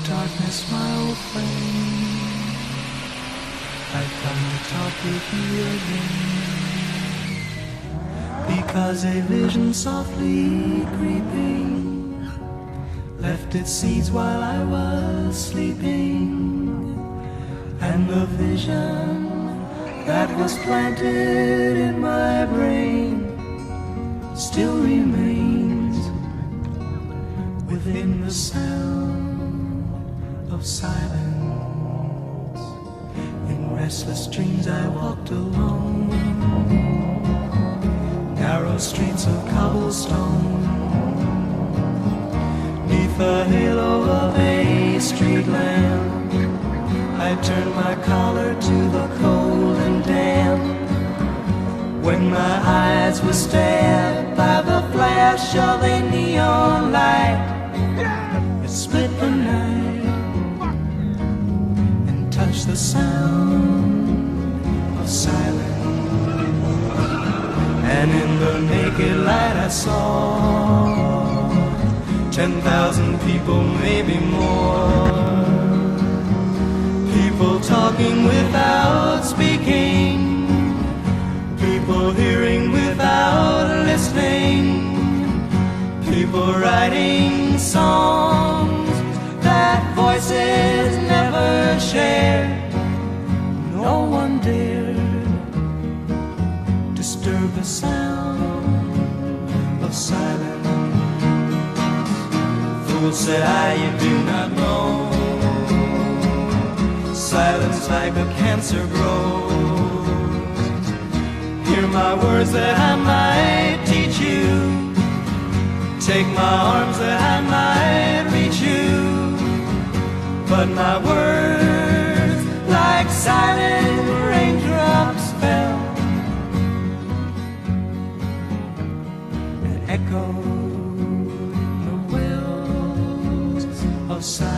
darkness, my old friend, I've come to talk with you again, because a vision softly creeping left its seeds while I was sleeping, and the vision that was planted in my brain still remains within the sound of silence. In restless dreams I walked alone, narrow streets of cobblestone, neath the halo of a street lamp. I turned my collar to the cold and damp, when my eyes were stabbed by the flash of a neon light. It split the night and touched the sound of silence. And in the naked light I saw 10,000 people, maybe more, people talking without speaking, people hearing without listening, people writing songs that voices never shared. No one dared disturb the sound of silence. Fool, said I, you do not know, silence like a cancer grows. Hear my words that I might teach you, take my arms that I might reach you, but my words like silent raindrops fell and echoed in the wells of silence.